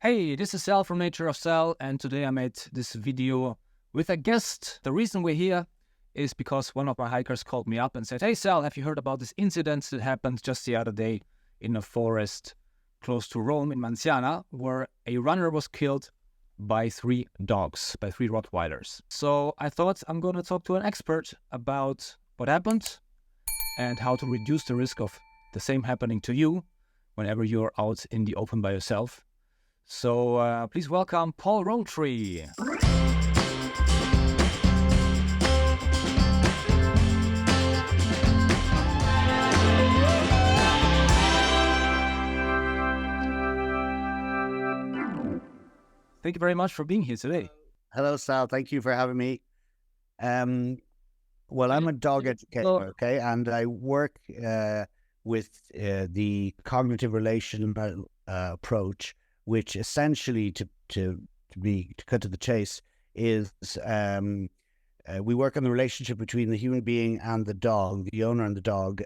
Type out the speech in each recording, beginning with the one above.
Hey, this is Sal from Nature of Sal, and today I made this video with a guest. The reason we're here is because one of my hikers called me up and said, "Hey Sal, have you heard about this incident that happened just the other day in a forest close to Rome in Manziana, where a runner was killed by three Rottweilers?" So I thought I'm going to talk to an expert about what happened and how to reduce the risk of the same happening to you whenever you're out in the open by yourself. So please welcome Paul Roantree. Thank you very much for being here today. Hello, Sal. Thank you for having me. Well, I'm a dog educator, okay, and I work with the cognitive relational approach, which essentially, to cut to the chase, is we work on the relationship between the human being and the dog, the owner and the dog,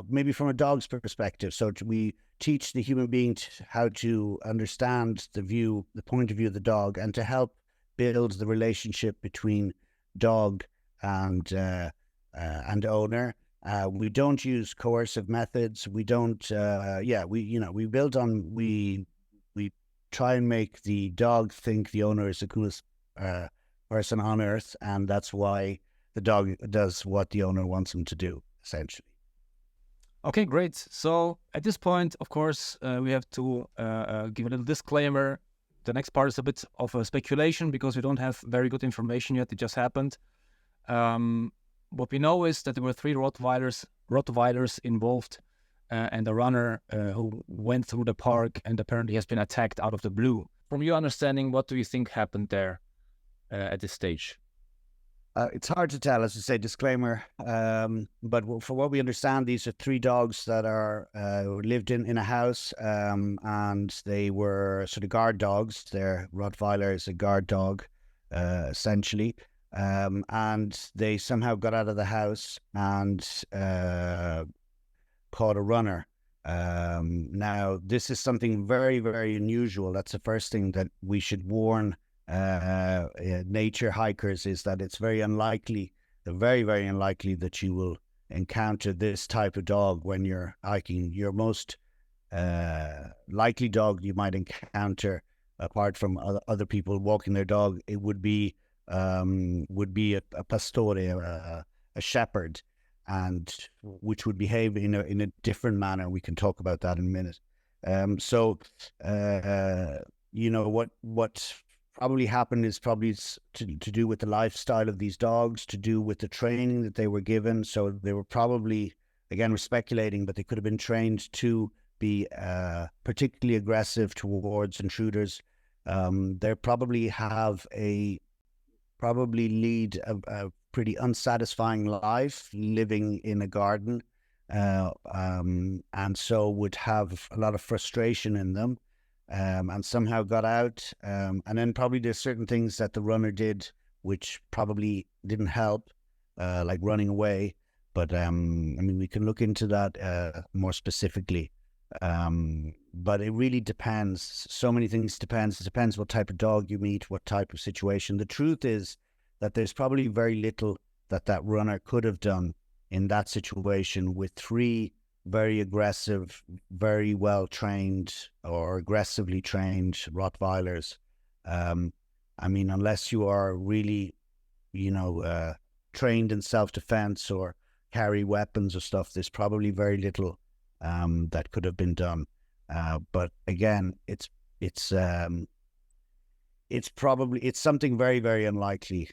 maybe from a dog's perspective. So we teach the human being how to understand the point of view of the dog, and to help build the relationship between dog and owner. We don't use coercive methods. We don't. We try and make the dog think the owner is the coolest person on earth, and that's why the dog does what the owner wants him to do, essentially. Okay, great. So at this point, of course, we have to give a little disclaimer. The next part is a bit of a speculation because we don't have very good information yet. It just happened. What we know is that there were three Rottweilers involved, and a runner who went through the park and apparently has been attacked out of the blue. From your understanding, what do you think happened there at this stage? It's hard to tell, as I say, disclaimer. But for what we understand, these are three dogs that lived in a house, and they were sort of guard dogs. Their Rottweiler is a guard dog, essentially. And they somehow got out of the house and caught a runner. Now, this is something very, very unusual. That's the first thing that we should warn nature hikers, is that it's very, very unlikely that you will encounter this type of dog when you're hiking. Your most likely dog you might encounter, apart from other people walking their dog, it would be a pastore, a shepherd, and which would behave in a different manner. We can talk about that in a minute. What probably happened is probably to do with the lifestyle of these dogs, to do with the training that they were given. So they were probably, again, we're speculating, but they could have been trained to be particularly aggressive towards intruders. They probably lead a pretty unsatisfying life living in a garden, and so would have a lot of frustration in them, and somehow got out. And then probably there's certain things that the runner did which probably didn't help, like running away. But we can look into that more specifically. But it really depends. So many things depends. It depends what type of dog you meet, what type of situation. The truth is that there's probably very little that runner could have done in that situation with three very aggressive, very well trained or aggressively trained Rottweilers. Unless you are really, trained in self-defense or carry weapons or stuff, there's probably very little that could have been done. But again, it's something very, very unlikely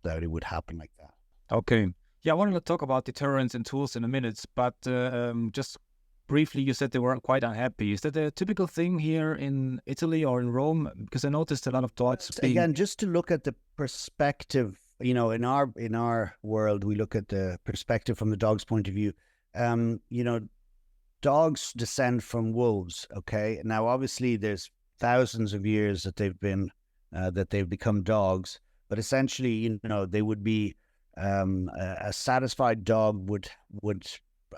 that it would happen like that. Okay. Yeah, I wanted to talk about deterrence and tools in a minute, but just briefly, you said they were quite unhappy. Is that a typical thing here in Italy or in Rome? Because I noticed a lot of dogs Again, just to look at the perspective, in our world, we look at the perspective from the dog's point of view. Dogs descend from wolves. Okay, now obviously there's thousands of years that they've become dogs, but essentially, they would be a satisfied dog would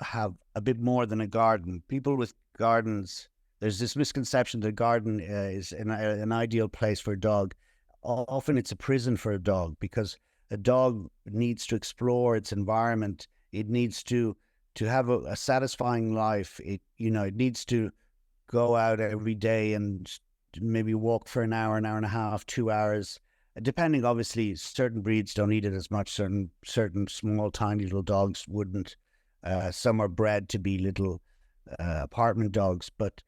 have a bit more than a garden. People with gardens there's this misconception that a garden is an ideal place for a dog. Often it's a prison for a dog, because a dog needs to explore its environment. It needs to have a satisfying life. It needs to go out every day and maybe walk for an hour and a half, 2 hours, depending. Obviously, certain breeds don't need it as much. Certain small, tiny little dogs wouldn't. Some are bred to be little apartment dogs, but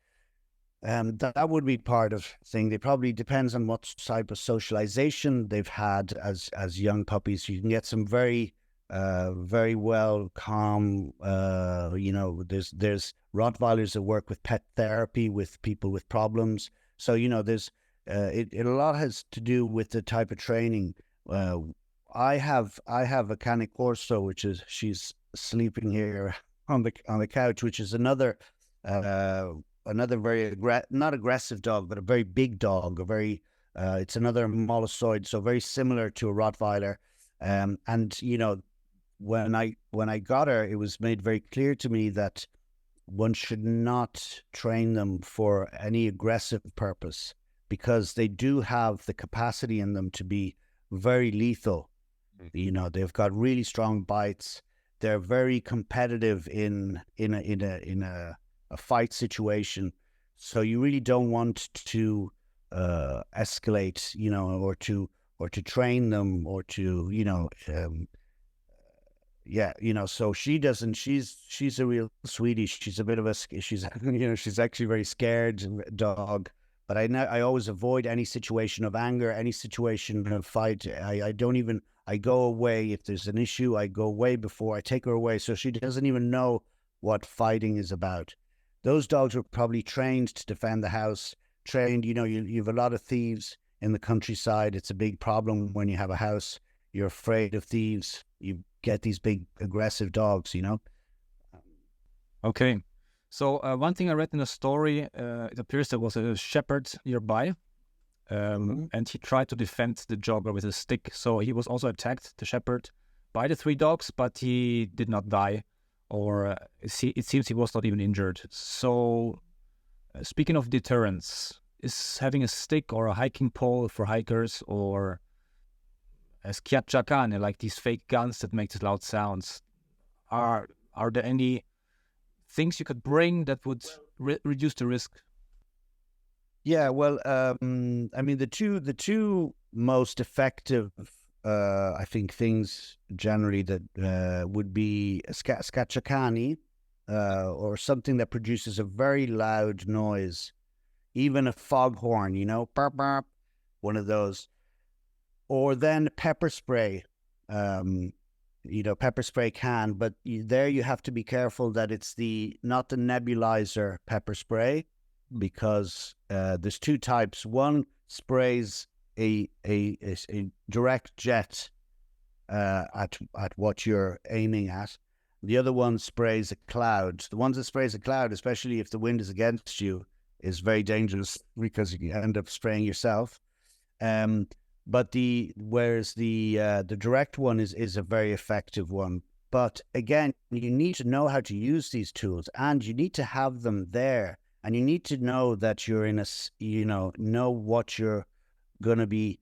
that would be part of the thing. They probably depends on what type of socialization they've had as young puppies. You can get some very very well calm. There's Rottweilers that work with pet therapy with people with problems. So there's it a lot has to do with the type of training. I have a Cane Corso, which is, she's sleeping here on the couch, which is another very not aggressive dog, but a very big dog. It's another molossoid, so very similar to a Rottweiler. And when I got her, it was made very clear to me that one should not train them for any aggressive purpose, because they do have the capacity in them to be very lethal. They've got really strong bites. They're very competitive in a fight situation. So you really don't want to escalate, or to train them, or to so she doesn't. She's a real sweetie. She's a bit of a she's she's actually a very scared dog. But I always avoid any situation of anger, any situation of fight. I go away if there's an issue. I go away before I take her away, so she doesn't even know what fighting is about. Those dogs were probably trained to defend the house. Trained, you have a lot of thieves in the countryside. It's a big problem when you have a house. You're afraid of thieves. You get these big aggressive dogs. Okay. So one thing I read in a story, it appears there was a shepherd nearby, and he tried to defend the jogger with a stick. So he was also attacked, the shepherd, by the 3 dogs, but he did not die, or it seems he was not even injured. So speaking of deterrence, is having a stick or a hiking pole for hikers, or a schiacciacane, like these fake guns that make loud sounds, are there any things you could bring that would reduce the risk? Yeah, well, I mean, the two most effective, I think, things generally that would be a schiacciacane, or something that produces a very loud noise, even a foghorn, burp, burp, one of those, or then pepper spray. Pepper spray can, but there you have to be careful that it's not the nebulizer pepper spray, because there's 2 types. One sprays a direct jet at what you're aiming at. The other one sprays a cloud. The ones that sprays a cloud, especially if the wind is against you, is very dangerous, because you end up spraying yourself. But whereas the direct one is a very effective one. But again, you need to know how to use these tools, and you need to have them there, and you need to know that you're in know what you're going to be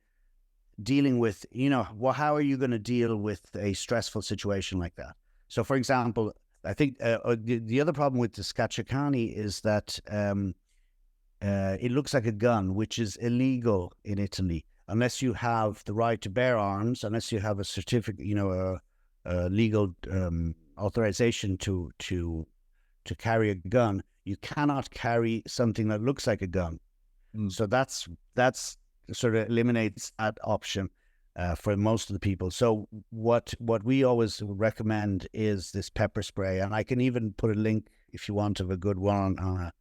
dealing with. How are you going to deal with a stressful situation like that? So, for example, I think the other problem with the schiacciacane is that it looks like a gun, which is illegal in Italy. Unless you have the right to bear arms, unless you have a certificate, a legal authorization to carry a gun, you cannot carry something that looks like a gun. So that's sort of eliminates that option for most of the people. So what we always recommend is this pepper spray, and I can even put a link if you want of a good one on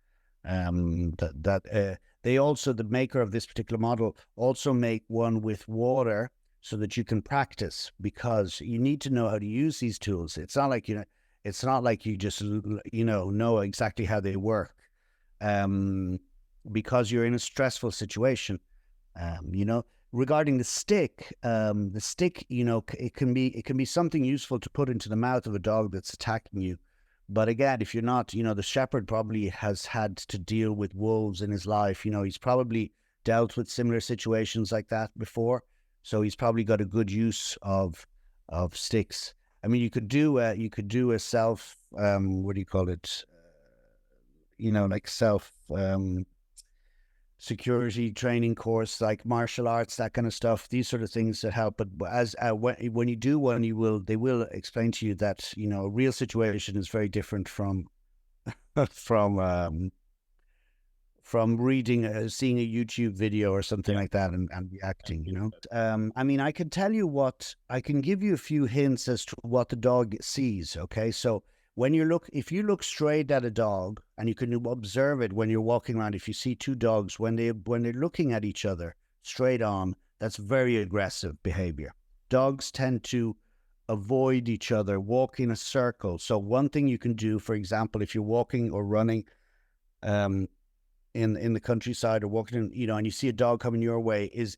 they also, the maker of this particular model, also make one with water so that you can practice, because you need to know how to use these tools. It's not like you just know exactly how they work, because you're in a stressful situation. Regarding the stick, it can be something useful to put into the mouth of a dog that's attacking you, But again, if you're not, the shepherd probably has had to deal with wolves in his life. He's probably dealt with similar situations like that before. So he's probably got a good use of sticks. I mean, you could do a self, what do you call it? Like self security training course, like martial arts, that kind of stuff. These sort of things that help. But as when you do one, they will explain to you that a real situation is very different from from reading, seeing a YouTube video or something like that and reacting. I mean, I can give you a few hints as to what the dog sees. Okay, so if you look straight at a dog, and you can observe it when you're walking around, if you see two dogs, when they're looking at each other straight on, that's very aggressive behavior. Dogs tend to avoid each other, walk in a circle. So one thing you can do, for example, if you're walking or running in the countryside or walking in, and you see a dog coming your way, is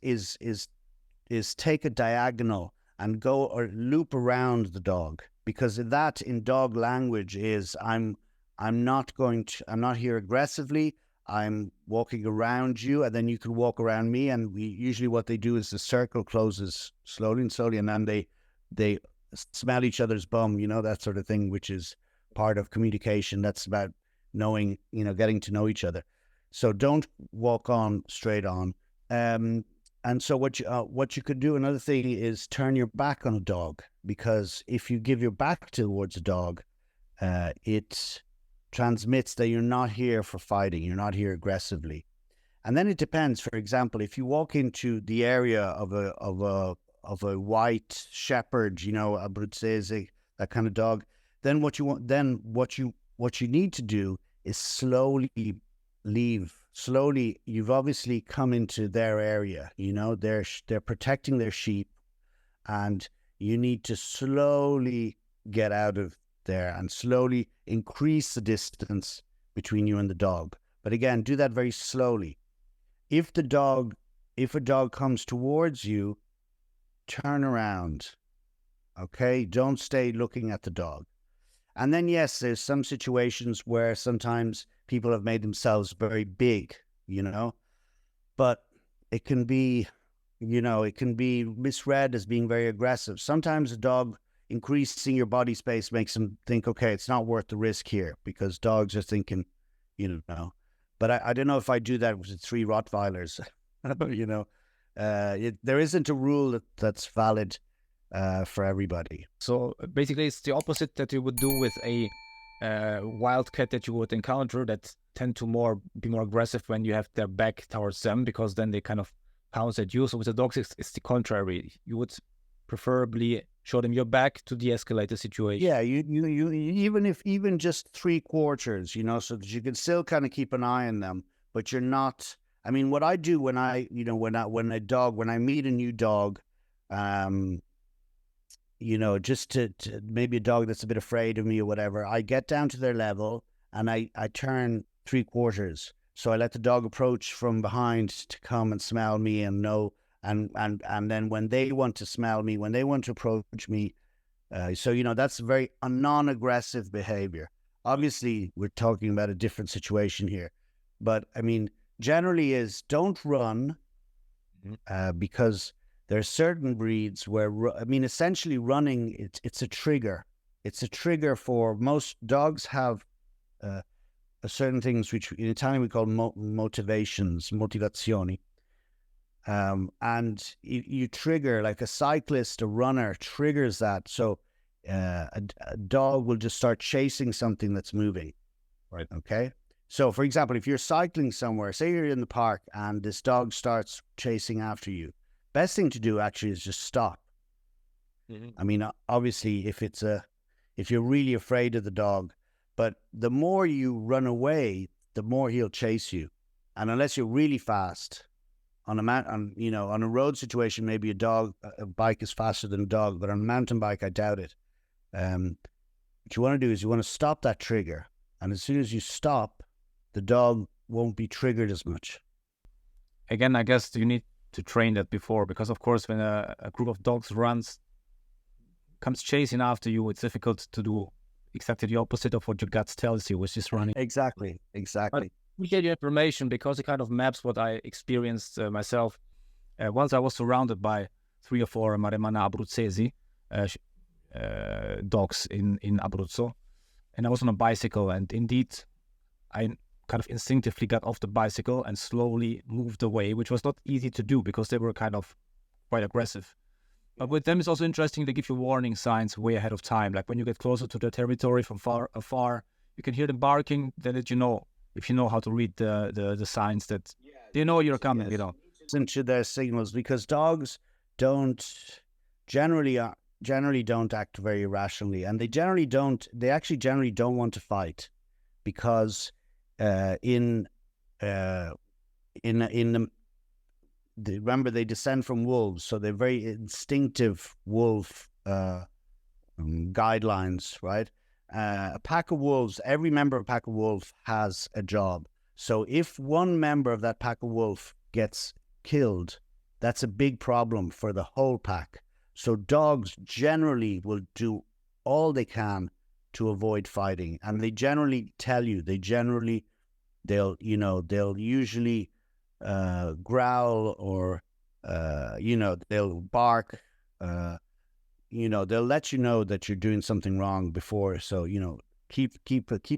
take a diagonal and go or loop around the dog, because that in dog language is I'm not here aggressively. I'm walking around you, and then you can walk around me. And usually what they do is the circle closes slowly, and then they smell each other's bum, that sort of thing, which is part of communication. That's about knowing, getting to know each other. So don't walk on straight on. And so what you could do, another thing, is turn your back on a dog, because if you give your back towards a dog, it transmits that you're not here for fighting, you're not here aggressively. And then it depends. For example, if you walk into the area of a white shepherd, a Abruzzese, that kind of dog, then what you need to do is slowly leave. Slowly, you've obviously come into their area. They're protecting their sheep, and you need to slowly get out of there and slowly increase the distance between you and the dog. But again, do that very slowly. If a dog comes towards you, turn around. Okay, don't stay looking at the dog. And then, yes, there's some situations where sometimes people have made themselves very big, but it can be misread as being very aggressive. Sometimes a dog increasing your body space makes them think, okay, it's not worth the risk here, because dogs are thinking, But I don't know if I do that with 3 Rottweilers, there isn't a rule that's valid for everybody. So basically, it's the opposite that you would do with a wildcat that you would encounter, that tend to be more aggressive when you have their back towards them, because then they kind of pounce at you. So with the dogs, it's the contrary. You would preferably show them your back to de-escalate the situation. Yeah, you even just 3/4, so that you can still kind of keep an eye on them, but you're not. I mean, what I do when I meet a new dog, just to maybe a dog that's a bit afraid of me or whatever, I get down to their level and I turn 3/4. So I let the dog approach from behind to come and smell me and know, and then when they want to smell me, when they want to approach me, that's very a non-aggressive behavior. Obviously, we're talking about a different situation here, but I mean, generally is don't run, because there are certain breeds where, essentially running, it's a trigger. It's a trigger for most dogs have certain things which in Italian we call motivazioni. And you trigger, like a cyclist, a runner triggers that. So a dog will just start chasing something that's moving. Right. Okay. So, for example, if you're cycling somewhere, say you're in the park and this dog starts chasing after you, best thing to do actually is just stop. Mm-hmm. I mean, obviously, if you're really afraid of the dog, but the more you run away, the more he'll chase you. And unless you're really fast on a road situation, maybe a bike is faster than a dog, but on a mountain bike, I doubt it. What you want to do is you want to stop that trigger. And as soon as you stop, the dog won't be triggered as much. Again, I guess you need to train that before, because of course when a group of dogs comes chasing after you, it's difficult to do exactly the opposite of what your gut tells you, which is running. Exactly. But we get you information because it kind of maps what I experienced myself. Once I was surrounded by 3 or 4 Manziana abruzzesi dogs in Abruzzo, and I was on a bicycle, and indeed I kind of instinctively got off the bicycle and slowly moved away, which was not easy to do because they were kind of quite aggressive. But with them, it's also interesting. They give you warning signs way ahead of time. Like when you get closer to their territory from afar, you can hear them barking. Then that you know, if you know how to read the signs, that they know you're coming. You know, listen to their signals, because dogs don't generally don't act very rationally, and they actually generally don't want to fight, because remember, they descend from wolves, so they're very instinctive wolf guidelines, right? A pack of wolves, every member of a pack of wolves has a job. So if one member of that pack of wolf gets killed, that's a big problem for the whole pack. So dogs generally will do all they can to avoid fighting, and they generally tell you, they'll usually growl, or they'll bark, they'll let you know that you're doing something wrong before. So keep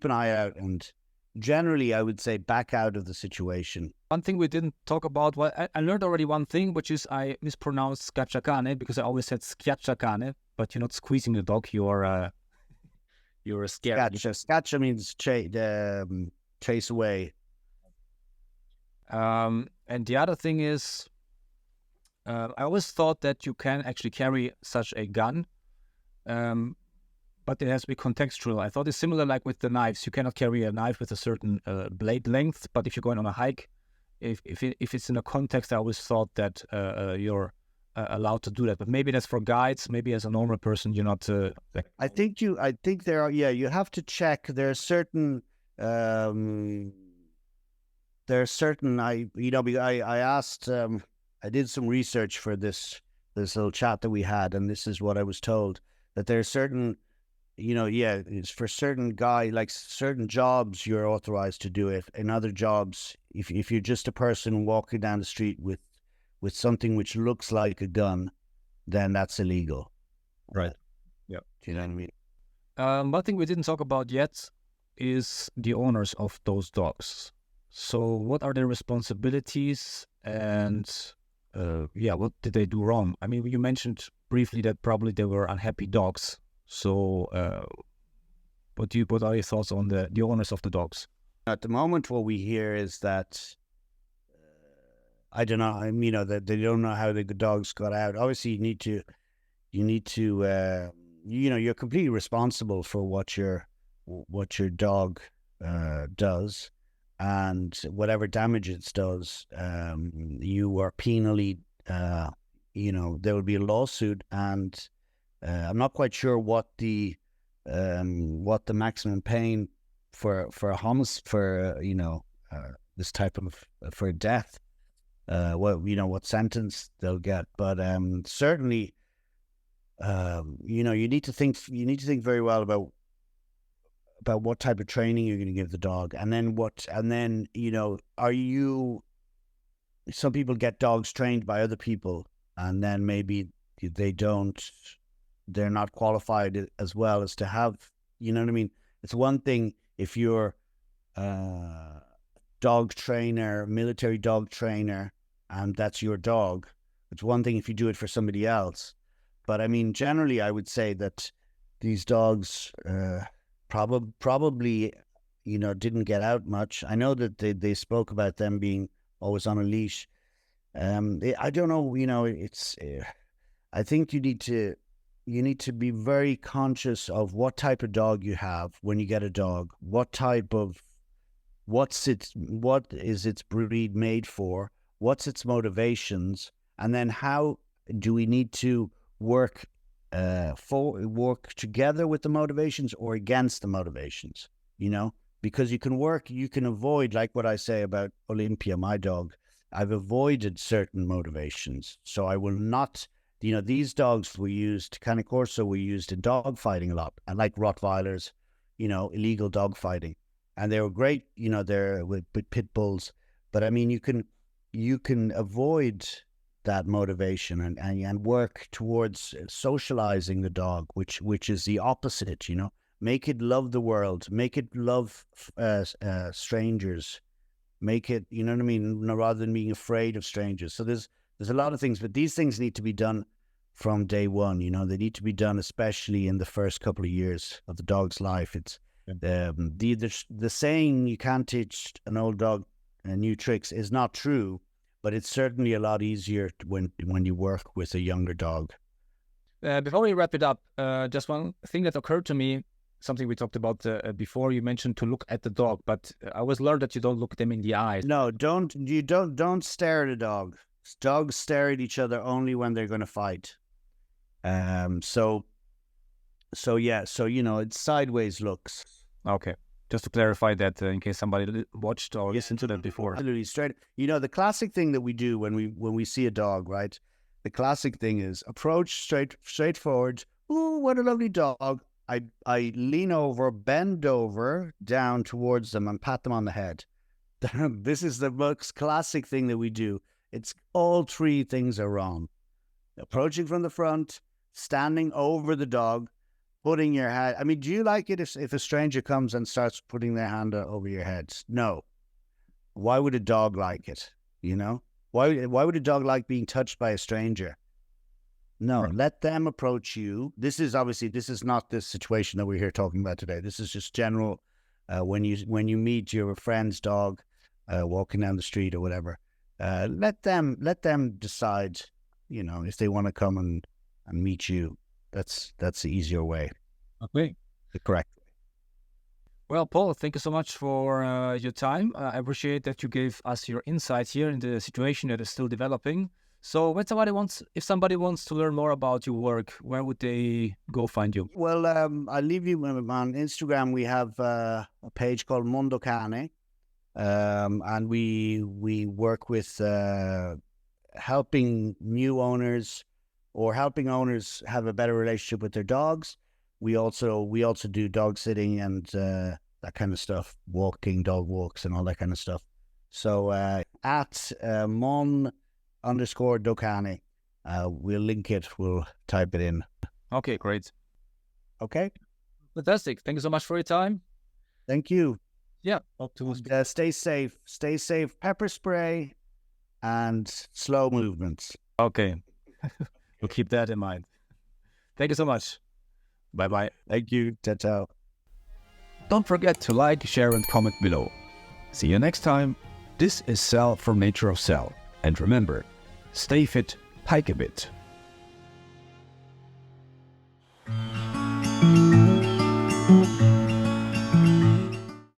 an eye out, and generally I would say back out of the situation. one thing we didn't talk about, well, I learned already one thing, which is I mispronounced scacciacane because I always said schiacciacane, but you're not squeezing the dog, you're scared. Scaccia means chase away. And the other thing is, I always thought that you can actually carry such a gun, but it has to be contextual. I thought it's similar like with the knives. You cannot carry a knife with a certain blade length, but if you're going on a hike, if it's in a context, I always thought that you're allowed to do that. But maybe that's for guides. Maybe as a normal person, you're not. I think there are. Yeah, you have to check. There are certain. I asked. I did some research for this little chat that we had, and this is what I was told, that there are certain. It's for certain like certain jobs you're authorized to do it. In other jobs, if you're just a person walking down the street with something which looks like a gun, then that's illegal. Right. Yeah. Do you know what I mean? One thing we didn't talk about yet is the owners of those dogs. So what are their responsibilities, and what did they do wrong? I mean, you mentioned briefly that probably they were unhappy dogs. So what are your thoughts on the owners of the dogs? At the moment, what we hear is that I don't know. That they don't know how the dogs got out. Obviously, you need to you're completely responsible for what your dog does, and whatever damage it does, you are penally. There will be a lawsuit, and I'm not quite sure what the maximum pain for this type of for death, what sentence they'll get, but certainly you need to think very well about what type of training you're going to give the dog, and then some people get dogs trained by other people, and then maybe they're not qualified as well as to have, you know what I mean? It's one thing if you're dog trainer, military dog trainer, and that's your dog. It's one thing if you do it for somebody else. But I mean, generally, I would say that these dogs probably, didn't get out much. I know that they spoke about them being always on a leash. I don't know, I think you need to be very conscious of what type of dog you have when you get a dog, what is its breed made for, what's its motivations, and then how do we need to work together with the motivations or against the motivations, because you can avoid, like what I say about Olympia, my dog. I've avoided certain motivations, so I will not. These dogs were used, Cane Corso were used in dog fighting a lot, and like Rottweilers, illegal dog fighting. And they were great, they're with pit bulls. But I mean, you can avoid that motivation and work towards socializing the dog, which is the opposite, make it love the world, make it love strangers, make it, you know what I mean, rather than being afraid of strangers. So there's a lot of things, but these things need to be done from day one. They need to be done, especially in the first couple of years of the dog's life. It's the saying you can't teach an old dog new tricks is not true, but it's certainly a lot easier when you work with a younger dog. Before we wrap it up, just one thing that occurred to me, something we talked about before. You mentioned to look at the dog, but I always learned that you don't look them in the eyes. No, don't stare at a dog. Dogs stare at each other only when they're going to fight. So it's sideways looks. Okay. Just to clarify that in case somebody watched or listened to that before. Absolutely straight. The classic thing that we do when we see a dog, right? The classic thing is approach straightforward. Ooh, what a lovely dog. I lean over, bend over, down towards them and pat them on the head. This is the most classic thing that we do. It's all three things are wrong. Approaching from the front, standing over the dog, putting your head. I mean, do you like it if a stranger comes and starts putting their hand over your head? No. Why would a dog like it? Why would a dog like being touched by a stranger? No, right. Let them approach you. This is not the situation that we're here talking about today. This is just general. When you meet your friend's dog, walking down the street or whatever, let them decide. If they want to come and meet you. That's the easier way. Okay. The correct way. Well, Paul, thank you so much for your time. I appreciate that you gave us your insight here in the situation that is still developing. So if somebody wants to learn more about your work, where would they go find you? Well, I'll leave you on Instagram. We have a page called Mondo Cane, and we work with helping new owners or helping owners have a better relationship with their dogs. We also do dog sitting and that kind of stuff, walking, dog walks and all that kind of stuff. So at mon_docane, we'll link it, we'll type it in. Okay, great. Okay. Fantastic. Thank you so much for your time. Thank you. Yeah. Stay safe. Pepper spray and slow movements. Okay. We'll keep that in mind. Thank you so much. Bye-bye. Thank you. Ciao. Don't forget to like, share, and comment below. See you next time. This is Sal from Nature of Sal. And remember, stay fit, hike a bit.